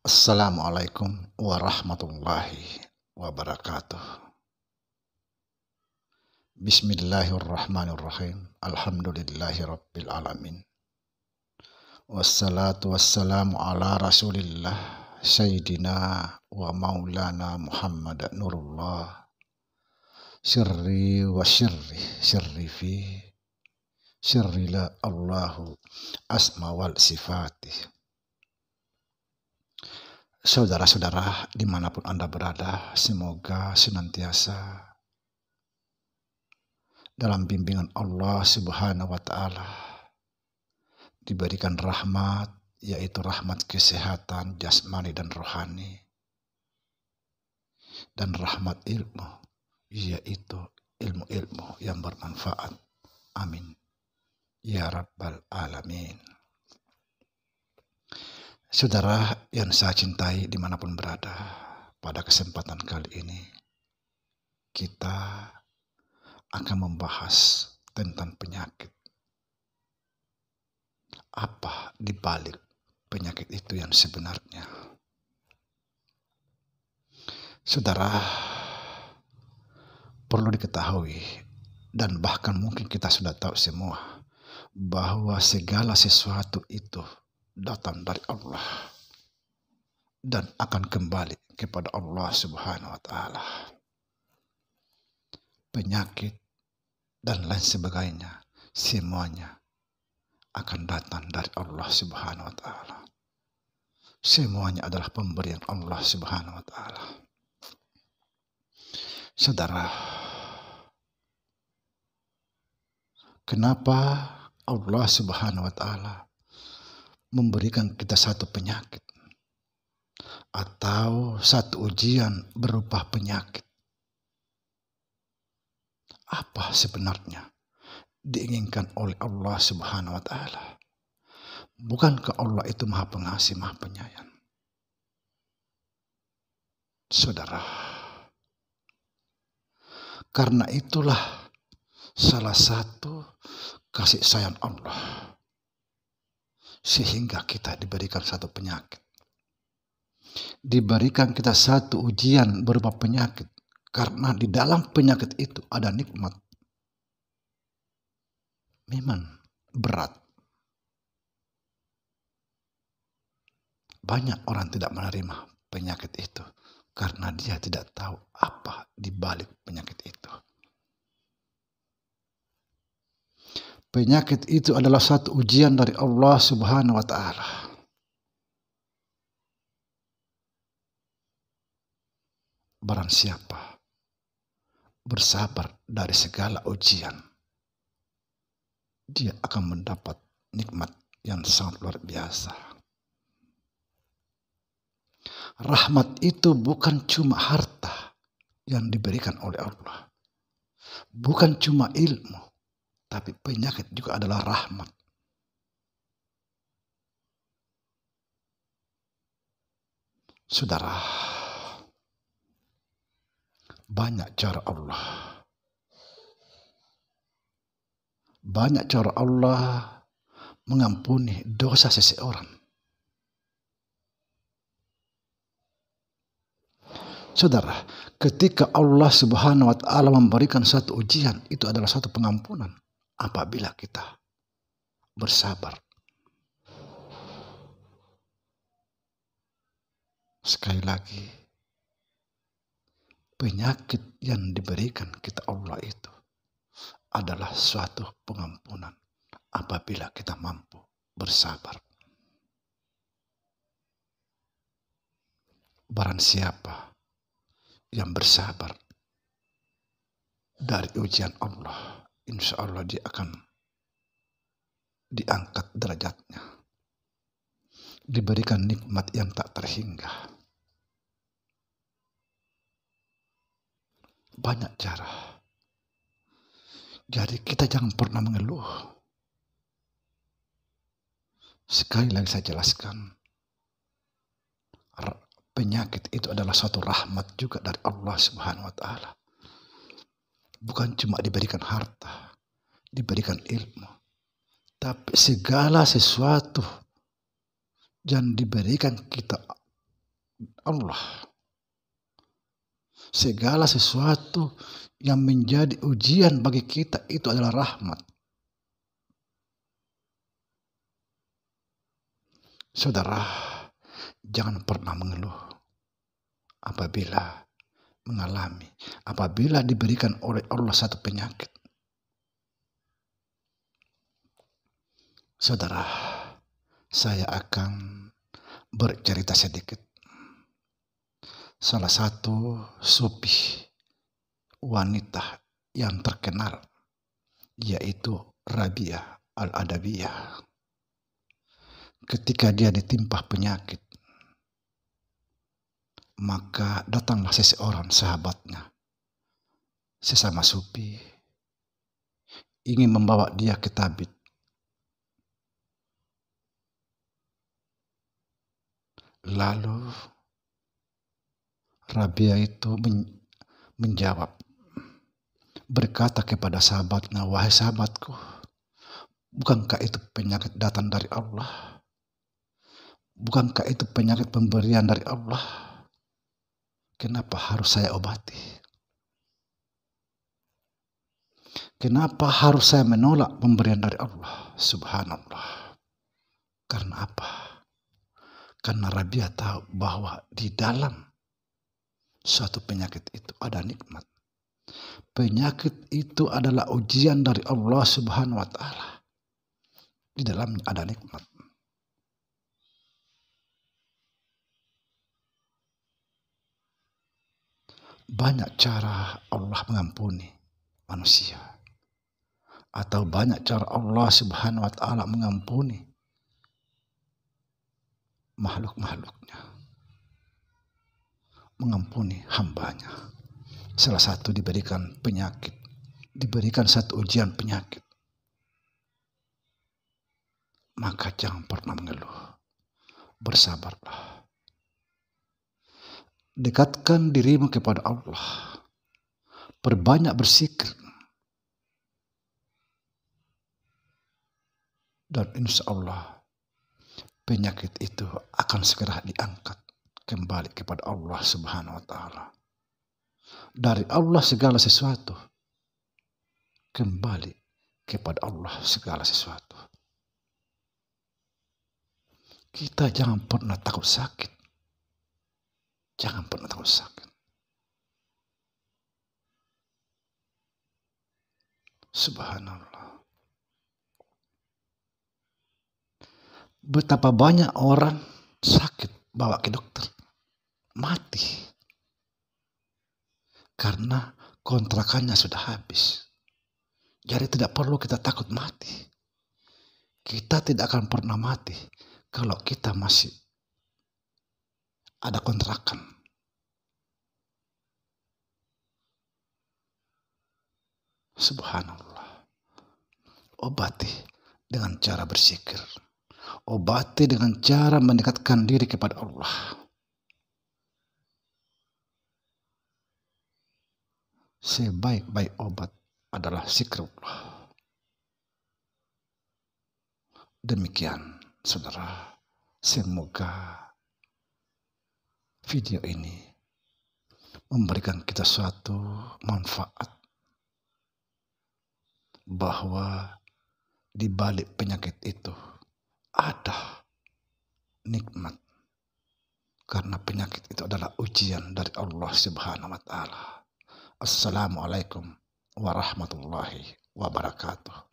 Assalamualaikum warahmatullahi wabarakatuh. Bismillahirrahmanirrahim. Alhamdulillahi rabbil alamin. Wassalatu wassalamu ala rasulillah Sayyidina wa maulana Muhammad nurullah sirri wa sirri fi sirri la Allahu asma wal sifati. Saudara-saudara dimanapun Anda berada, semoga senantiasa dalam bimbingan Allah Subhanahu wa Ta'ala diberikan rahmat, yaitu rahmat kesehatan jasmani dan rohani, dan rahmat ilmu, yaitu ilmu-ilmu yang bermanfaat. Amin ya rabbal alamin. Saudara yang saya cintai dimanapun berada, pada kesempatan kali ini kita akan membahas tentang penyakit. Apa dibalik penyakit itu yang sebenarnya? Saudara, perlu diketahui dan bahkan mungkin kita sudah tahu semua bahwa segala sesuatu itu datang dari Allah dan akan kembali kepada Allah Subhanahu wa Ta'ala. Penyakit dan lain sebagainya semuanya akan datang dari Allah Subhanahu wa Ta'ala. Semuanya adalah pemberian Allah Subhanahu wa Ta'ala. Saudara, kenapa Allah Subhanahu wa Ta'ala memberikan kita satu penyakit atau satu ujian berupa penyakit? Apa sebenarnya diinginkan oleh Allah Subhanahu wa Ta'ala? Bukankah Allah itu Maha Pengasih, Maha Penyayang? Saudara, karena itulah salah satu kasih sayang Allah, sehingga kita diberikan satu penyakit. Diberikan kita satu ujian berupa penyakit. Karena di dalam penyakit itu ada nikmat. Memang berat. Banyak orang tidak menerima penyakit itu karena dia tidak tahu apa di balik penyakit itu. Penyakit itu adalah satu ujian dari Allah Subhanahu wa Ta'ala. Barang siapa bersabar dari segala ujian, dia akan mendapat nikmat yang sangat luar biasa. Rahmat itu bukan cuma harta yang diberikan oleh Allah, bukan cuma ilmu, tapi penyakit juga adalah rahmat. Saudara, banyak cara Allah. Banyak cara Allah mengampuni dosa seseorang. Saudara, ketika Allah Subhanahu wa Ta'ala memberikan satu ujian, itu adalah satu pengampunan apabila kita bersabar. Sekali lagi, penyakit yang diberikan kita Allah itu adalah suatu pengampunan apabila kita mampu bersabar. Barang siapa yang bersabar dari ujian Allah, insya Allah dia akan diangkat derajatnya, diberikan nikmat yang tak terhingga. Banyak cara. Jadi kita jangan pernah mengeluh. Sekali lagi saya jelaskan, penyakit itu adalah suatu rahmat juga dari Allah Subhanahu wa Ta'ala. Bukan cuma diberikan harta, diberikan ilmu, Tapi segala sesuatu yang diberikan kita Allah, segala sesuatu yang menjadi ujian bagi kita itu adalah rahmat. Saudara, jangan pernah mengeluh apabila diberikan oleh Allah satu penyakit. Saudara, saya akan bercerita sedikit. Salah satu sufi wanita yang terkenal, yaitu Rabi'ah Al-Adawiyah. Ketika dia ditimpa penyakit, maka datanglah seseorang sahabatnya, sesama sufi, ingin membawa dia ke tabib. Lalu Rabi'ah itu menjawab, berkata kepada sahabatnya, "Wahai sahabatku, bukankah itu penyakit datang dari Allah? Bukankah itu penyakit pemberian dari Allah? Kenapa harus saya obati? Kenapa harus saya menolak pemberian dari Allah?" Subhanallah. Karena apa? Karena Rabi'ah tahu bahwa di dalam suatu penyakit itu ada nikmat. Penyakit itu adalah ujian dari Allah Subhanahu wa Ta'ala. Di dalamnya ada nikmat. Banyak cara Allah mengampuni manusia, atau banyak cara Allah Subhanahu wa Ta'ala mengampuni makhluk-makhluknya, mengampuni hambanya. Salah satu diberikan penyakit, diberikan satu ujian penyakit. Maka jangan pernah mengeluh, bersabarlah. Dekatkan dirimu kepada Allah, perbanyak berzikir, dan insya Allah penyakit itu akan segera diangkat kembali kepada Allah Subhanahu wa Ta'ala. Dari Allah segala sesuatu, kembali kepada Allah segala sesuatu. Kita jangan pernah takut sakit. Jangan pernah takut sakit. Subhanallah. Betapa banyak orang sakit bawa ke dokter, mati. Karena kontrakannya sudah habis. Jadi tidak perlu kita takut mati. Kita tidak akan pernah mati kalau kita masih ada kontrakan. Subhanallah. Obati dengan cara berzikir. Obati dengan cara mendekatkan diri kepada Allah. Sebaik-baik obat adalah zikrullah. Demikian, saudara. Semoga video ini memberikan kita suatu manfaat, bahwa di balik penyakit itu ada nikmat. Karena penyakit itu adalah ujian dari Allah Subhanahu wa Ta'ala. Assalamualaikum warahmatullahi wabarakatuh.